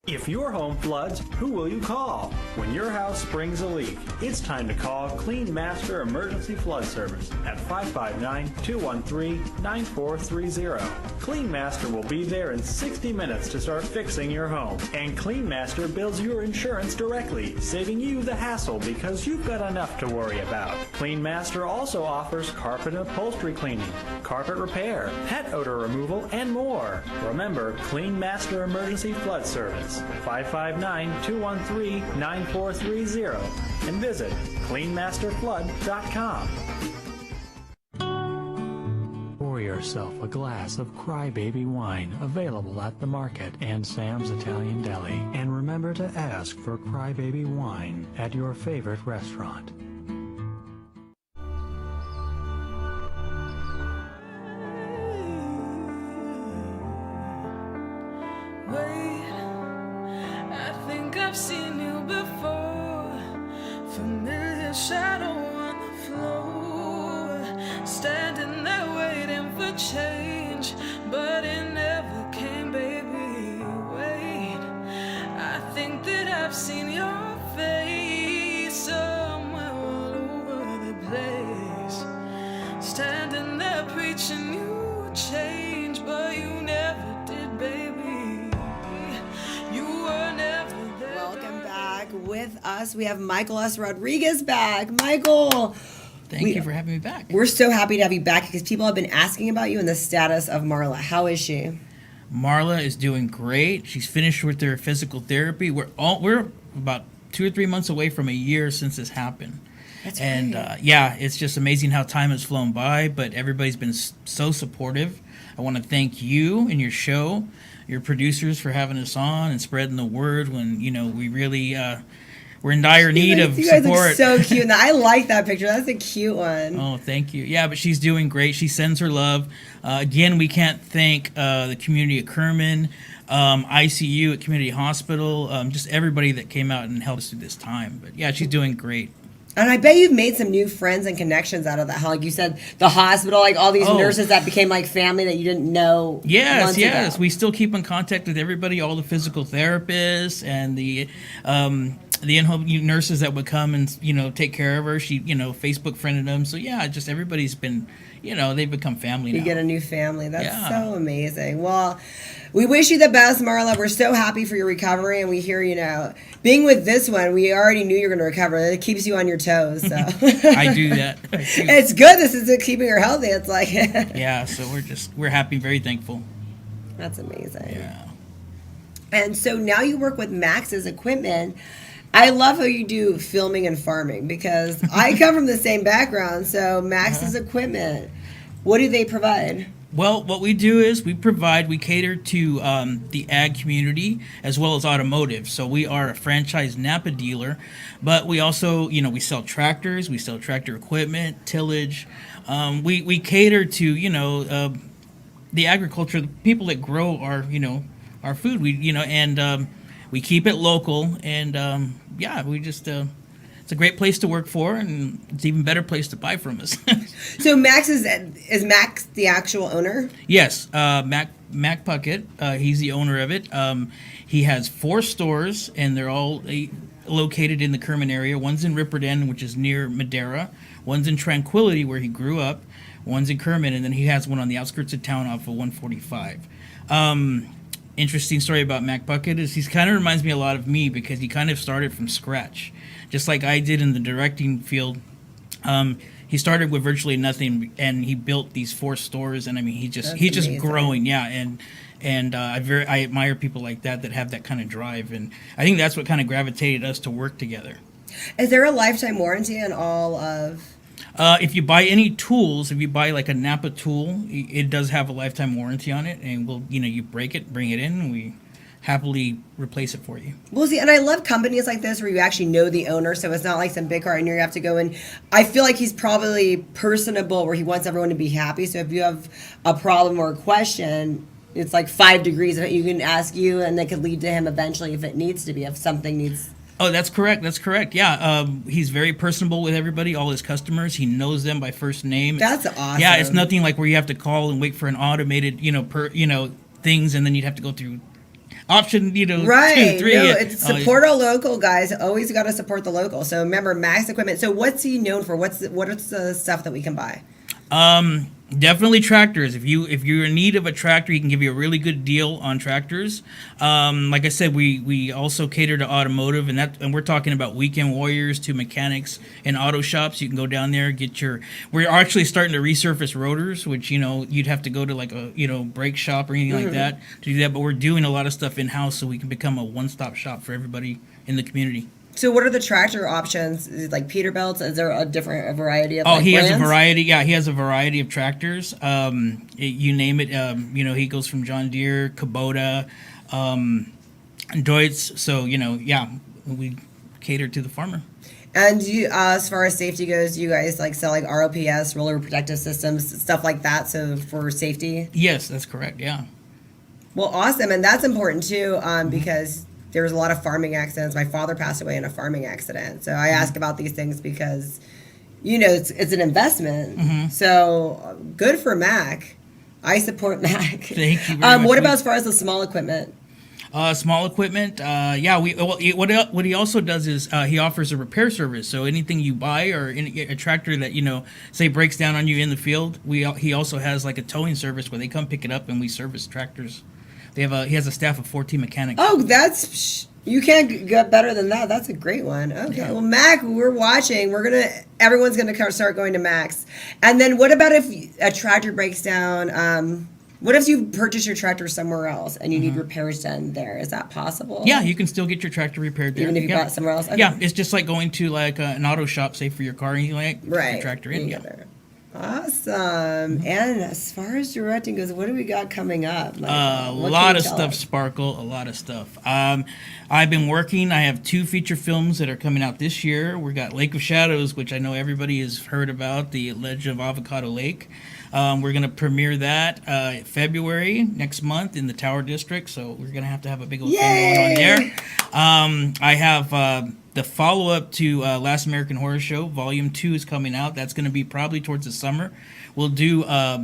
If your home floods, who will you call? When your house springs a leak, it's time to call Clean Master Emergency Flood Service at 559-213-9430. Clean Master will be there in 60 minutes to start fixing your home. And Clean Master bills your insurance directly, saving you the hassle because you've got enough to worry about. Clean Master also offers carpet and upholstery cleaning, carpet repair, pet odor removal, and more. Remember, Clean Master Emergency Flood Service. 559-213-9430 and visit cleanmasterflood.com. Pour yourself a glass of Crybaby wine available at the market and Sam's Italian Deli. And remember to ask for Crybaby wine at your favorite restaurant. I've seen you before, familiar shadow on the floor, standing there waiting for change, but it never came, baby. Wait, I think that I've seen your face somewhere all over the place, standing there preaching you change, but you never did, baby. You were never. Welcome back with us. We have Michael S. Rodriguez back. Michael. Thank you for having me back. We're so happy to have you back because people have been asking about you and the status of Marla. How is she? Marla is doing great. She's finished with her physical therapy. We're about 2 or 3 months away from a year since this happened. That's and great. it's just amazing how time has flown by, but everybody's been so supportive. I want to thank you and your show, your producers for having us on and spreading the word when, we really we're in dire need of you guys support. Look so cute. I like that picture. That's a cute one. Oh, thank you. Yeah, but she's doing great. She sends her love. Again, we can't thank the community at Kerman, ICU at Community Hospital, just everybody that came out and helped us through this time. But yeah, she's doing great. And I bet you've made some new friends and connections out of that. How, like you said, the hospital, like all these nurses that became like family that you didn't know. Yes. Ago. We still keep in contact with everybody, all the physical therapists and the in-home nurses that would come and take care of her. She Facebook friended them. So yeah, just everybody's been they've become family now. You get a new family. That's so amazing. Well, we wish you the best, Marla. We're so happy for your recovery, and we hear, being with this one, we already knew you were going to recover. It keeps you on your toes. So I do that. It's good. This is keeping her healthy. It's like yeah. So we're happy, very thankful. That's amazing. Yeah. And so now you work with Max's equipment. I love how you do filming and farming because I come from the same background. So Max's equipment, what do they provide? Well, what we do is we cater to the ag community as well as automotive. So we are a franchise Napa dealer, but we also, we sell tractors, we sell tractor equipment, tillage. We cater to, the agriculture, the people that grow our food. We keep it local, and we just it's a great place to work for, and it's an even better place to buy from us. So Max is Max the actual owner? Yes, Mac Puckett. He's the owner of it. He has 4 stores, and they're all located in the Kerman area. One's in Ripperden, which is near Madera. One's in Tranquility, where he grew up. One's in Kerman, and then he has one on the outskirts of town off of 145. Interesting story about Mac Bucket is he kind of reminds me a lot of me because he kind of started from scratch, just like I did in the directing field. He started with virtually nothing, and he built these 4 stores. And I mean, he's just growing, And I admire people like that have that kind of drive, and I think that's what kind of gravitated us to work together. Is there a lifetime warranty on all of? If you buy any tools, if you buy like a Napa tool, it does have a lifetime warranty on it, and you break it, bring it in, and we happily replace it for you. Well, see, and I love companies like this where you actually know the owner, so it's not like some big car and you have to go in. I feel like he's probably personable where he wants everyone to be happy, so if you have a problem or a question, It's like 5 degrees that you can ask you, and that could lead to him eventually if it needs to be, if something needs. Oh, that's correct. That's correct. Yeah, he's very personable with everybody, all his customers. He knows them by first name. That's awesome. Yeah, it's nothing like where you have to call and wait for an automated, things, and then you'd have to go through option, right. 2, 3. No, it's support our local guys. Always got to support the local. So remember, Max Equipment. So what's he known for? What is the stuff that we can buy? Definitely tractors. If you're in need of a tractor, he can give you a really good deal on tractors. Like I said, we also cater to automotive, and we're talking about weekend warriors to mechanics and auto shops. You can go down there, we're actually starting to resurface rotors, which you'd have to go to like a brake shop or anything like that to do that. But we're doing a lot of stuff in house, so we can become a one-stop shop for everybody in the community. So what are the tractor options? Is it like Peterbilt's? Is there a variety of he brands? has a variety. Yeah, he has a variety of tractors. You name it. He goes from John Deere, Kubota, Deutz. So, we cater to the farmer. And you, as far as safety goes, you guys sell ROPS, roller protective systems, stuff like that. So for safety. Yes, that's correct. Yeah. Well, awesome, and that's important too, because there's a lot of farming accidents. My father passed away in a farming accident, so I ask about these things because, it's an investment. So good for Mac. I support Mac. Thank you very much. What about as far as the small equipment? Small equipment, what he also does is he offers a repair service. So anything you buy or a tractor that say breaks down on you in the field, he also has like a towing service where they come pick it up and we service tractors. He has a staff of 14 mechanics. Oh, you can't get better than that. That's a great one. Okay, well, Mac, we're watching. Everyone's gonna start going to Mac's. And then what about if a tractor breaks down? What if you purchase your tractor somewhere else and you need repairs done there? Is that possible? Yeah, you can still get your tractor repaired there. Even if you bought somewhere else? Okay. Yeah, it's just like going to like an auto shop, say for your car, and you put your tractor in. There. Awesome. And as far as directing goes, what do we got coming up? A lot of stuff, Sparkle. A lot of stuff. I've been working. I have 2 feature films that are coming out this year. We got Lake of Shadows, which I know everybody has heard about, the Legend of Avocado Lake. We're going to premiere that February next month in the Tower District, so we're going to have a big old thing going on there. I have the follow-up to Last American Horror Show. Volume 2 is coming out. That's going to be probably towards the summer. We'll do a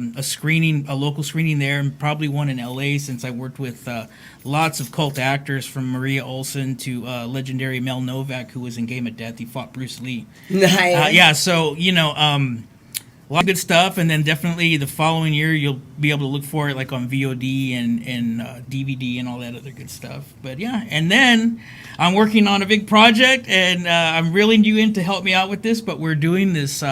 local screening there, and probably one in LA, since I worked with lots of cult actors, from Maria Olsen to legendary Mel Novak, who was in Game of Death. He fought Bruce Lee. Nice. So a lot of good stuff, and then definitely the following year you'll be able to look for it like on VOD and DVD and all that other good stuff. But yeah, and then I'm working on a big project, and I'm reeling you in to help me out with this. But we're doing this.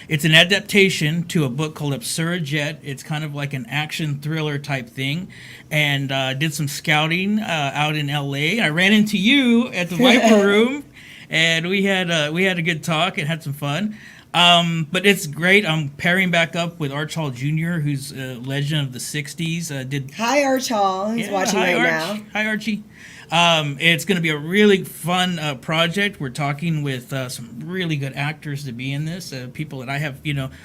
It's an adaptation to a book called Absurd. It's kind of like an action thriller type thing, and did some scouting out in LA. I ran into you at the Viper Room, and we had a good talk and had some fun. But it's great. I'm pairing back up with Arch Hall Jr., who's a legend of the 60s. Hi, Arch Hall. He's watching now. Hi, Archie. It's going to be a really fun project. We're talking with some really good actors to be in this. People that I have,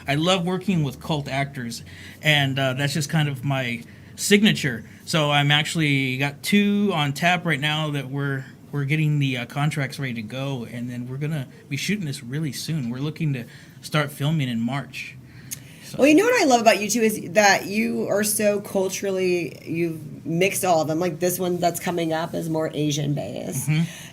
I love working with cult actors, and that's just kind of my signature. So I'm actually got 2 on tap right now that we're getting the contracts ready to go, and then we're going to be shooting this really soon. We're looking to start filming in March. So. Well, you know what I love about you too is that you are so culturally, you've mixed all of them. Like this one that's coming up is more Asian based.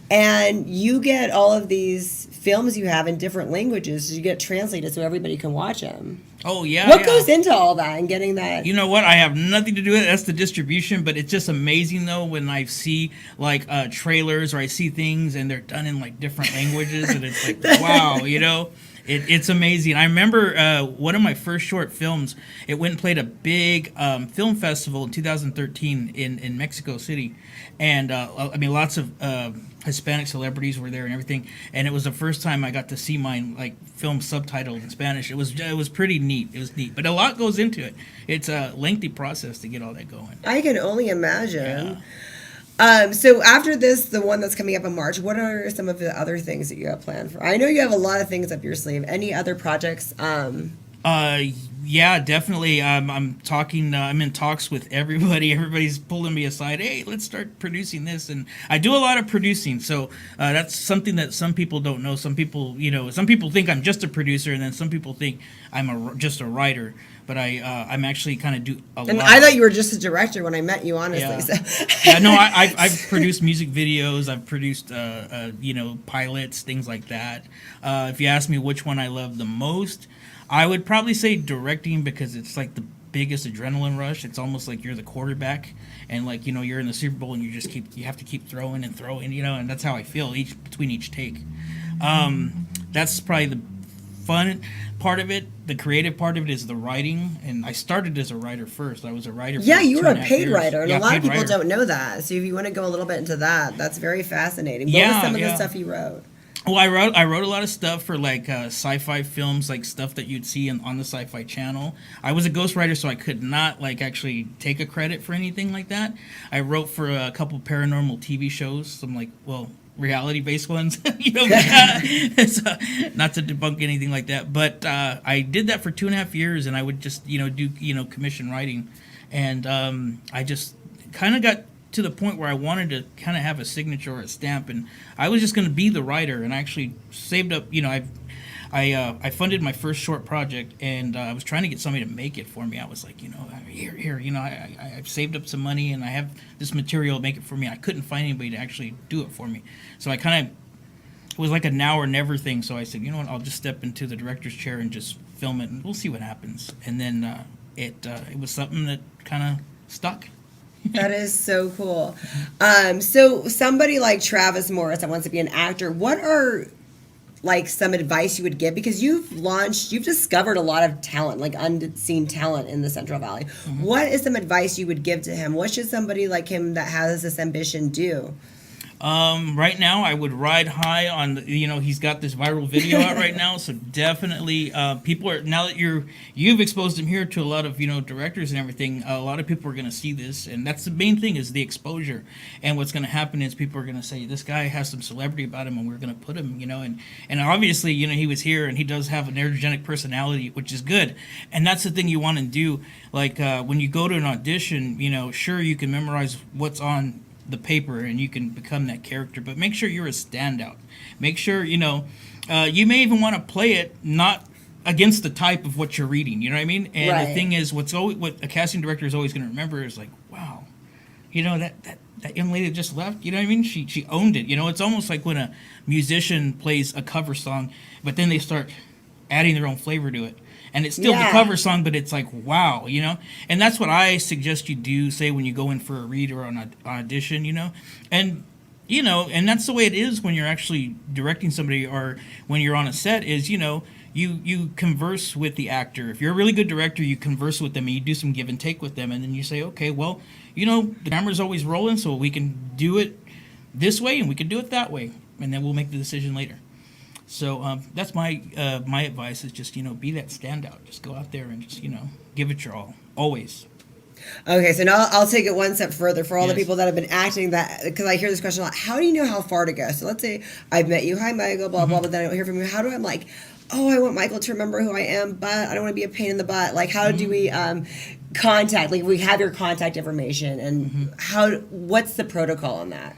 And you get all of these films you have in different languages. You get translated so everybody can watch them. Oh, yeah. What goes into all that and getting that? You know what? I have nothing to do with it. That's the distribution. But it's just amazing, though, when I see, like, trailers or I see things and they're done in, like, different languages. And it's like, wow, It's amazing. I remember one of my first short films, it went and played a big film festival in 2013 in Mexico City. And, lots of Hispanic celebrities were there and everything. And it was the first time I got to see mine, like, film subtitled in Spanish. It was pretty neat. It was neat. But a lot goes into it. It's a lengthy process to get all that going. I can only imagine. Yeah. So after this, the one that's coming up in March, what are some of the other things that you have planned for? I know you have a lot of things up your sleeve. Any other projects? Yeah, definitely. I'm talking. I'm in talks with everybody. Everybody's pulling me aside. Hey, let's start producing this, and I do a lot of producing. So that's something that some people don't know. Some people, some people think I'm just a producer, and then some people think I'm just a writer. But I'm actually kind of do a lot. And I thought you were just a director when I met you, honestly. Yeah. So. Yeah, no, I've produced music videos. I've produced, pilots, things like that. If you ask me which one I love the most, I would probably say directing, because it's like the biggest adrenaline rush. It's almost like you're the quarterback, and like you're in the Super Bowl and you have to keep throwing and throwing, and that's how I feel between each take. That's probably the fun part of it. The creative part of it is the writing, and I started as a writer first. I was a writer. Yeah, you were a 2.5 paid years. writer, and Yeah, a lot of paid people writer. don't know that. So if you want to go a little bit into that, that's very fascinating. What was some of the stuff you wrote? Well, I wrote a lot of stuff for like sci-fi films, like stuff that you'd see on the Sci-Fi Channel. I was a ghostwriter, so I could not like actually take a credit for anything like that. I wrote for a couple paranormal TV shows, some reality-based ones. Not to debunk anything like that, but I did that for 2.5 years, and I would just do commission writing, and I just kind of got to the point where I wanted to kind of have a signature or a stamp, and I was just going to be the writer, and I actually saved up. I funded my first short project, and I was trying to get somebody to make it for me. I was like, here, I've saved up some money, and I have this material, make it for me. I couldn't find anybody to actually do it for me, so I kind of, it was like a now or never thing. So I said, you know what, I'll just step into the director's chair and just film it, and we'll see what happens. And then it was something that kind of stuck. That is so cool. So somebody like Travis Morris that wants to be an actor, what are like some advice you would give? Because you've discovered a lot of talent, like unseen talent in the Central Valley. Mm-hmm. What is some advice you would give to him? What should somebody like him that has this ambition do? Right now, I would ride high on he's got this viral video out right now, so definitely people are, now that you've exposed him here to a lot of directors and everything, a lot of people are going to see this, and that's the main thing, is the exposure. And what's going to happen is people are going to say, this guy has some celebrity about him, and we're going to put him, and obviously he was here, and he does have an energetic personality, which is good, and that's the thing you want to do. Like when you go to an audition, sure, you can memorize what's on the paper and you can become that character, but make sure you're a standout. Make sure you may even want to play it not against the type of what you're reading, you know what I mean? And right. The thing is, what a casting director is always going to remember is like, wow, that young lady that just left, you know what I mean, she owned it. It's almost like when a musician plays a cover song, but then they start adding their own flavor to it. And it's still the cover song, but it's like, wow, And that's what I suggest you do, say, when you go in for a read or an audition, And, and that's the way it is when you're actually directing somebody, or when you're on a set, is, you converse with the actor. If you're a really good director, you converse with them and you do some give and take with them. And then you say, okay, well, the camera's always rolling, so we can do it this way and we can do it that way. And then we'll make the decision later. So that's my advice, is just, be that standout. Just go out there and just, give it your all, always. Okay, so now I'll take it one step further for all the people that have been acting, that, because I hear this question a lot. How do you know how far to go? So let's say I've met you, hi Michael, blah, blah, but then I don't hear from you. How do I'm like, oh, I want Michael to remember who I am, but I don't want to be a pain in the butt. Like, how do we contact, like we have your contact information, and what's the protocol on that?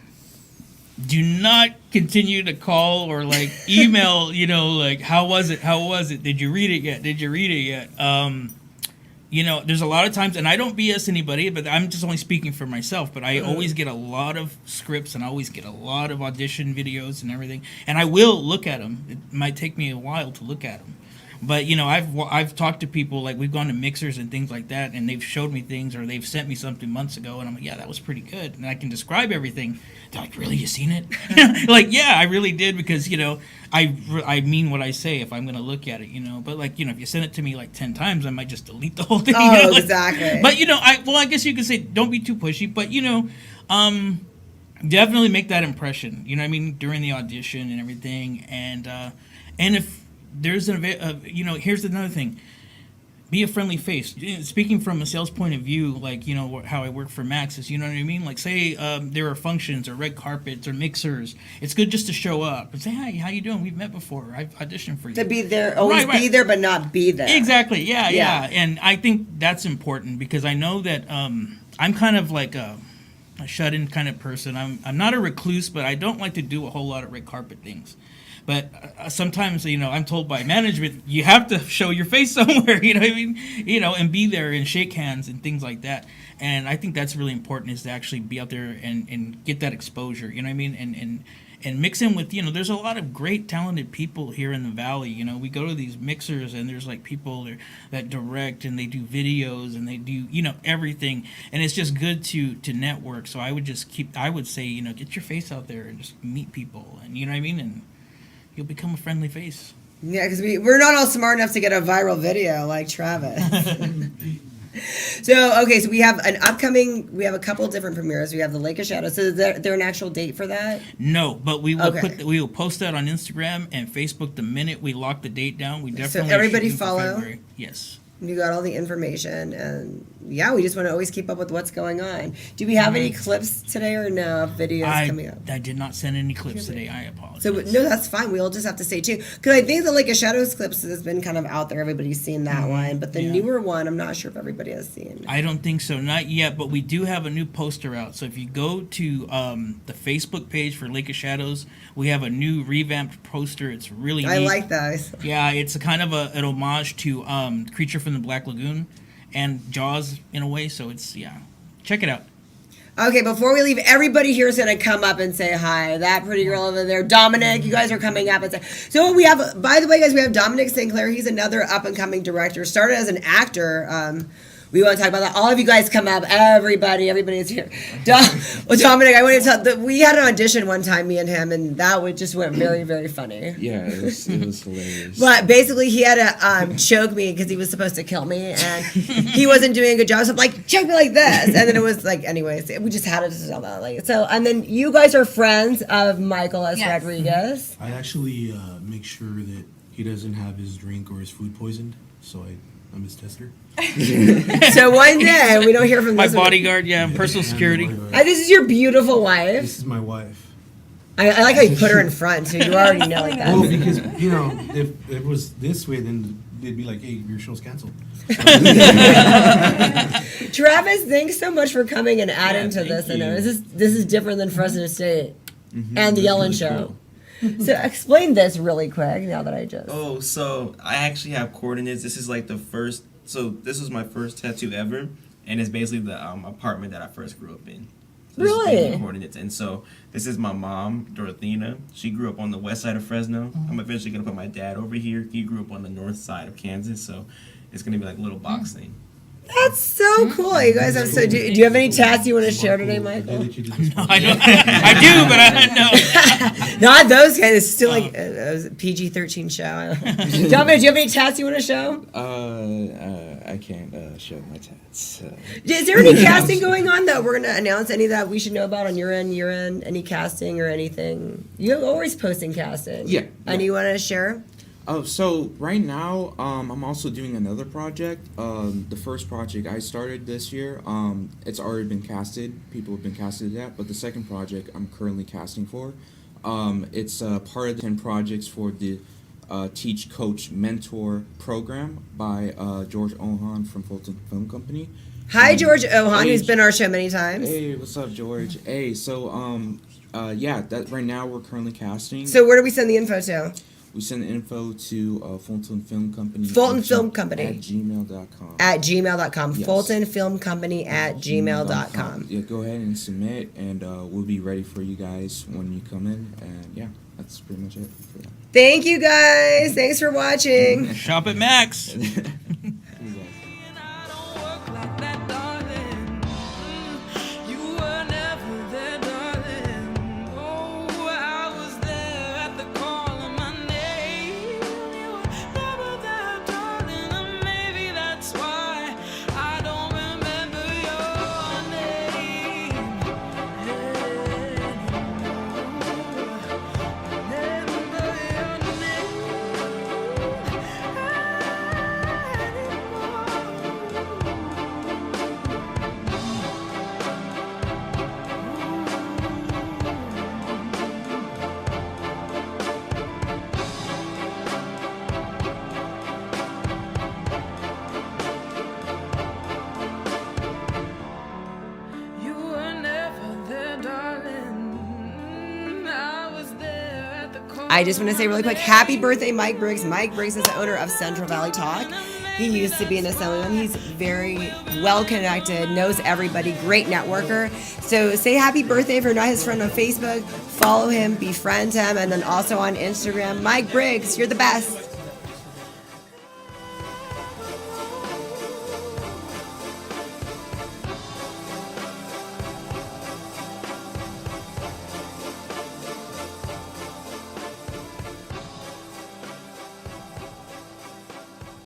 Do not continue to call or like email, like, how was it? Did you read it yet? There's a lot of times, and I don't BS anybody, but I'm just only speaking for myself, but I always get a lot of scripts, and I always get a lot of audition videos and everything, and I will look at them. It might take me a while to look at them. But I've talked to people, like we've gone to mixers and things like that, and they've showed me things, or they've sent me something months ago, and I'm like, yeah, that was pretty good, and I can describe everything. They're like, really, you seen it? Like, yeah, I really did, because I mean what I say if I'm going to look at it, But like, if you send it to me like 10 times, I might just delete the whole thing. Oh, exactly. But I guess you could say don't be too pushy, but definitely make that impression. You know what I mean, during the audition and everything, and if there's here's another thing. be a friendly face. Speaking from a sales point of view, like, how I work for Max is, you know what I mean? Like, say there are functions or red carpets or mixers. It's good just to show up and say, hi, how you doing? We've met before. I've auditioned for you. To be there, always be there, but not be there. Exactly. Yeah. And I think that's important because I know that I'm kind of like a shut-in kind of person. I'm not a recluse, but I don't like to do a whole lot of red carpet things. But sometimes, I'm told by management, you have to show your face somewhere, you know what I mean? And be there and shake hands and things like that. And I think that's really important is to actually be out there and get that exposure, you know what I mean? And mix in with, there's a lot of great talented people here in the Valley. We go to these mixers and there's like people that direct and they do videos and they do, everything. And it's just good to network. So I would say, get your face out there and just meet people and, you know what I mean? And you'll become a friendly face. Yeah, because we're not all smart enough to get a viral video like Travis. So we have we have a couple different premieres. We have the Lake of Shadows. So is there an actual date for that? No, but we will we will post that on Instagram and Facebook the minute we lock the date down. We definitely so everybody follow. Yes. You got all the information, and we just want to always keep up with what's going on. Do we have any clips today or no of videos coming up? I did not send any clips today. I apologize. So no, that's fine. We'll just have to stay tuned because I think the Lake of Shadows clips has been kind of out there. Everybody's seen that one, but the newer one, I'm not sure if everybody has seen. I don't think so, not yet. But we do have a new poster out. So if you go to the Facebook page for Lake of Shadows, we have a new revamped poster. It's really neat. I like those. Yeah, it's a kind of an homage to Creature from the Black Lagoon and Jaws in a way. So it's check it out. Okay, before we leave, everybody here is going to come up and say hi. That pretty girl over there, Dominic, you guys are coming up and say. So we have, by the way, guys, we have Dominic Sinclair. He's another up-and-coming director. Started as an actor. We want to talk about that. All of you guys come up. Everybody is here. Dominic, I want to tell that we had an audition one time, me and him, and that just went very, very funny. Yeah, it was hilarious. But basically, he had to choke me because he was supposed to kill me, and he wasn't doing a good job. So I'm like, choke me like this, and then it was like, anyways, we just had to tell that. And then you guys are friends of Michael S. Rodriguez. I actually make sure that he doesn't have his drink or his food poisoned, so I'm his tester. So one day we don't hear from my this bodyguard, personal security. This is your beautiful wife. This is my wife. I like how you put her in front, so you already know like that. Well, because if it was this way, then they'd be like, "Hey, your show's canceled." Travis, thanks so much for coming and adding to this. I know this is different than Fresno State and the Ellen Show. Cool. So explain this really quick now that I just. Oh, so I actually have coordinates. This is like the first. So this was my first tattoo ever, and it's basically the apartment that I first grew up in. So really? Coordinates. And so this is my mom, Dorothea. She grew up on the west side of Fresno. I'm eventually gonna put my dad over here. He grew up on the north side of Kansas, so it's gonna be like a little box thing. That's so cool. You guys have so. Do you have any tats you want to share today, Michael? No, I don't. I do, but I don't know. Not those guys. It's still like a PG-13 show. Dominic, do you have any tats you want to show? I can't show my tats. Is there any casting going on that we're going to announce? Any that we should know about on your end? Any casting or anything? You're always posting casting. Yeah. Any you want to share? Oh, so right now, I'm also doing another project. The first project I started this year, it's already been casted. People have been casted to that. But the second project I'm currently casting for, it's part of the 10 projects for the Teach, Coach, Mentor program by George Ohan from Fulton Film Company. Hi, George Ohan, who's been on our show many times. Hey, what's up, George? Hey, so that right now we're currently casting. So where do we send the info to? We send the info to Fulton Film Company. Fulton Film Company. At gmail.com. At gmail.com. Yes. Fulton Film Company at gmail.com. Yeah, go ahead and submit, and we'll be ready for you guys when you come in. And yeah, that's pretty much it for that. Thank you guys. Thanks for watching. Shop at Max. I just want to say really quick, happy birthday, Mike Briggs. Mike Briggs is the owner of Central Valley Talk. He used to be an assemblyman. He's very well connected, knows everybody, great networker. So say happy birthday if you're not his friend on Facebook. Follow him, befriend him, and then also on Instagram. Mike Briggs, you're the best.